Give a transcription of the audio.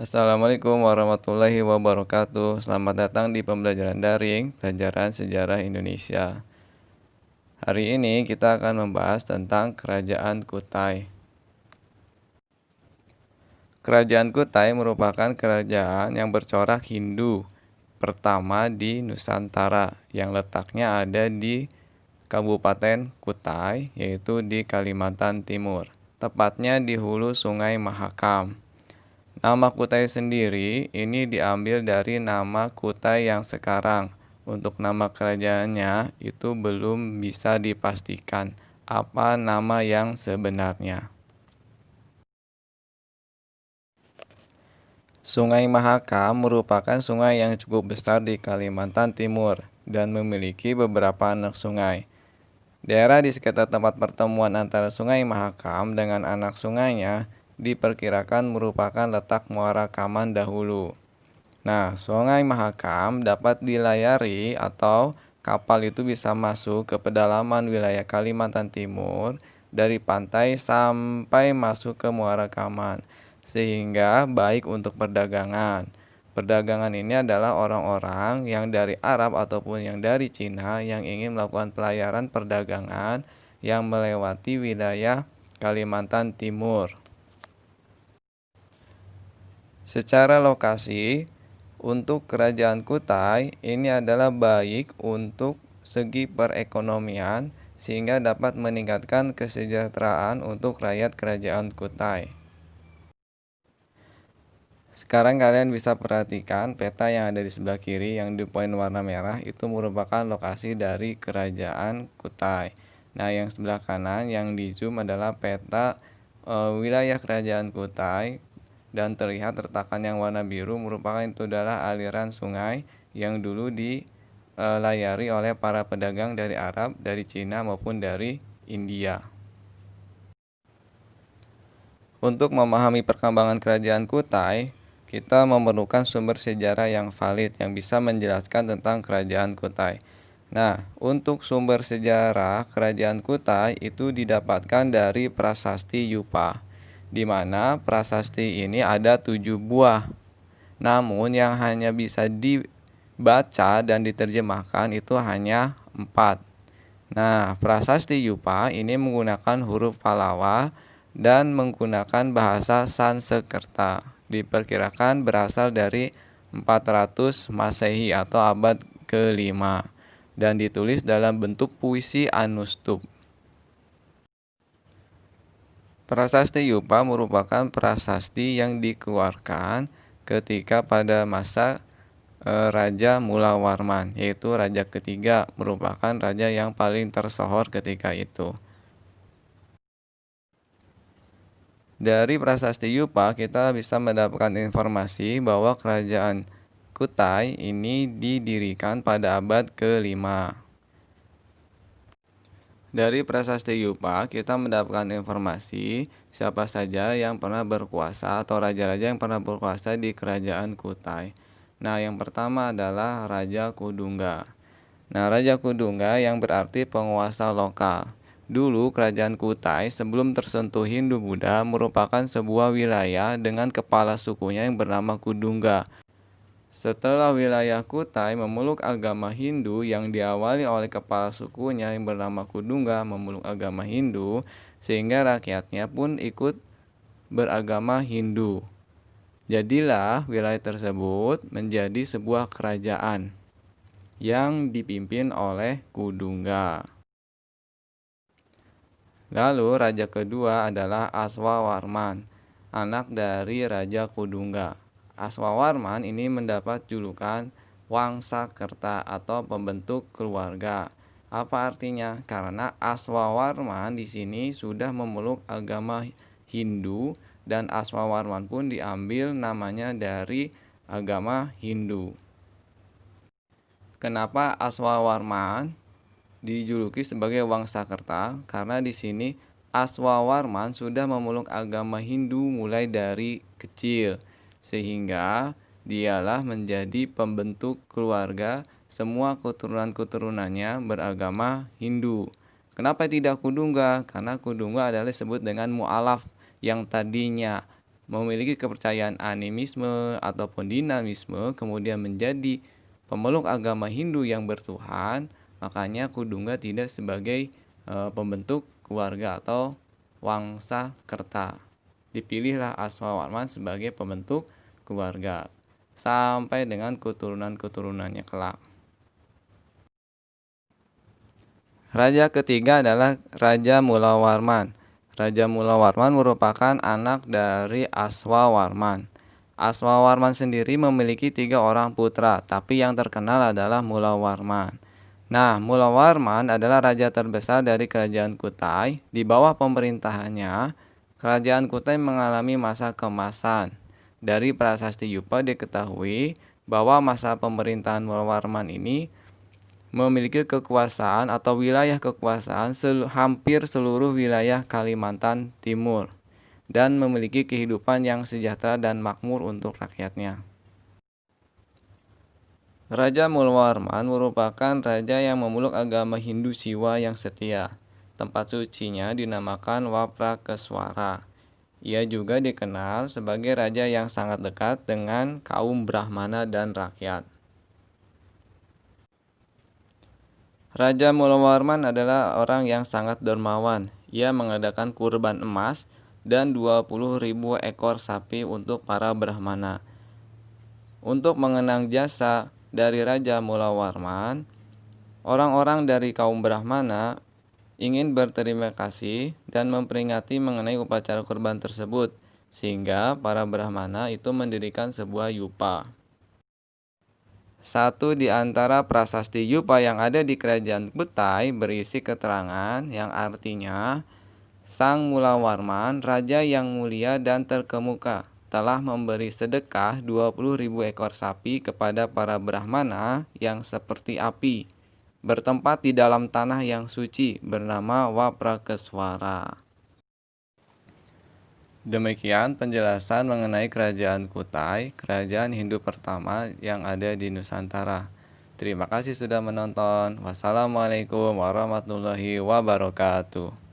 Assalamualaikum warahmatullahi wabarakatuh. Selamat datang di pembelajaran daring, pelajaran sejarah Indonesia. Hari ini kita akan membahas tentang Kerajaan Kutai. Kerajaan Kutai merupakan kerajaan yang bercorak Hindu pertama di Nusantara, yang letaknya ada di Kabupaten Kutai, yaitu di Kalimantan Timur, tepatnya di hulu Sungai Mahakam. Nama Kutai sendiri ini diambil dari nama Kutai yang sekarang. Untuk nama kerajaannya itu belum bisa dipastikan apa nama yang sebenarnya. Sungai Mahakam merupakan sungai yang cukup besar di Kalimantan Timur dan memiliki beberapa anak sungai. Daerah di sekitar tempat pertemuan antara Sungai Mahakam dengan anak sungainya diperkirakan merupakan letak muara Kaman dahulu. Nah, Sungai Mahakam dapat dilayari atau kapal itu bisa masuk ke pedalaman wilayah Kalimantan Timur dari pantai sampai masuk ke muara Kaman, sehingga baik untuk perdagangan. Perdagangan ini adalah orang-orang yang dari Arab ataupun yang dari Cina yang ingin melakukan pelayaran perdagangan yang melewati wilayah Kalimantan Timur. Secara lokasi, untuk Kerajaan Kutai ini adalah baik untuk segi perekonomian sehingga dapat meningkatkan kesejahteraan untuk rakyat Kerajaan Kutai. Sekarang kalian bisa perhatikan peta yang ada di sebelah kiri yang di poin warna merah itu merupakan lokasi dari Kerajaan Kutai. Nah, yang sebelah kanan yang di zoom adalah peta wilayah Kerajaan Kutai, dan terlihat retakan yang warna biru merupakan itu adalah aliran sungai yang dulu dilayari oleh para pedagang dari Arab, dari Cina maupun dari India. Untuk memahami perkembangan Kerajaan Kutai, kita memerlukan sumber sejarah yang valid yang bisa menjelaskan tentang Kerajaan Kutai. Nah, untuk sumber sejarah Kerajaan Kutai itu didapatkan dari Prasasti Yupa, di mana prasasti ini ada 7 buah. Namun yang hanya bisa dibaca dan diterjemahkan itu hanya 4. Nah, Prasasti Yupa ini menggunakan huruf Pallawa dan menggunakan bahasa Sanskerta. Diperkirakan berasal dari 400 Masehi atau abad ke-5 dan ditulis dalam bentuk puisi anustup. Prasasti Yupa merupakan prasasti yang dikeluarkan ketika pada masa Raja Mulawarman, yaitu raja ketiga, merupakan raja yang paling tersohor ketika itu. Dari Prasasti Yupa kita bisa mendapatkan informasi bahwa Kerajaan Kutai ini didirikan pada abad ke-5. Dari Prasasti Yupa kita mendapatkan informasi siapa saja yang pernah berkuasa atau raja-raja yang pernah berkuasa di Kerajaan Kutai. Nah, yang pertama adalah Raja Kudungga. Nah, Raja Kudungga yang berarti penguasa lokal. Dulu Kerajaan Kutai sebelum tersentuh Hindu-Buddha merupakan sebuah wilayah dengan kepala sukunya yang bernama Kudungga. Setelah wilayah Kutai memeluk agama Hindu yang diawali oleh kepala sukunya yang bernama Kudungga memeluk agama Hindu, sehingga rakyatnya pun ikut beragama Hindu. Jadilah wilayah tersebut menjadi sebuah kerajaan yang dipimpin oleh Kudungga. Lalu raja kedua adalah Aswawarman, anak dari Raja Kudungga. Aswawarman ini mendapat julukan Wangsakerta atau pembentuk keluarga. Apa artinya? Karena Aswawarman di sini sudah memeluk agama Hindu dan Aswawarman pun diambil namanya dari agama Hindu. Kenapa Aswawarman dijuluki sebagai Wangsakerta? Karena di sini Aswawarman sudah memeluk agama Hindu mulai dari kecil, sehingga dialah menjadi pembentuk keluarga, semua keturunan-keturunannya beragama Hindu. Kenapa tidak Kudungga? Karena Kudungga adalah disebut dengan mu'alaf, yang tadinya memiliki kepercayaan animisme ataupun dinamisme, kemudian menjadi pemeluk agama Hindu yang bertuhan, makanya Kudungga tidak sebagai pembentuk keluarga atau wangsa kerta. Dipilihlah Aswawarman sebagai pembentuk keluarga sampai dengan keturunan-keturunannya kelak. Raja ketiga adalah Raja Mulawarman. Raja Mulawarman merupakan anak dari Aswawarman. Aswawarman sendiri memiliki 3 orang putra, tapi yang terkenal adalah Mulawarman. Nah, Mulawarman adalah raja terbesar dari kerajaan Kutai. Di bawah pemerintahannya, kerajaan Kutai mengalami masa keemasan. Dari Prasasti Yupa diketahui bahwa masa pemerintahan Mulawarman ini memiliki kekuasaan atau wilayah kekuasaan hampir seluruh wilayah Kalimantan Timur dan memiliki kehidupan yang sejahtera dan makmur untuk rakyatnya. Raja Mulawarman merupakan raja yang memeluk agama Hindu Siwa yang setia. Tempat sucinya dinamakan Waprakeswara. Ia juga dikenal sebagai raja yang sangat dekat dengan kaum Brahmana dan rakyat. Raja Mulawarman adalah orang yang sangat dermawan. Ia mengadakan kurban emas dan 20.000 ekor sapi untuk para Brahmana. Untuk mengenang jasa dari Raja Mulawarman, orang-orang dari kaum Brahmana ingin berterima kasih dan memperingati mengenai upacara kurban tersebut, sehingga para Brahmana itu mendirikan sebuah yupa. Satu di antara prasasti yupa yang ada di kerajaan Kutai berisi keterangan yang artinya Sang Mulawarman, raja yang mulia dan terkemuka, telah memberi sedekah 20.000 ekor sapi kepada para Brahmana yang seperti api, bertempat di dalam tanah yang suci bernama Waprakeswara. Demikian penjelasan mengenai kerajaan Kutai, kerajaan Hindu pertama yang ada di Nusantara. Terima kasih sudah menonton. Wassalamualaikum warahmatullahi wabarakatuh.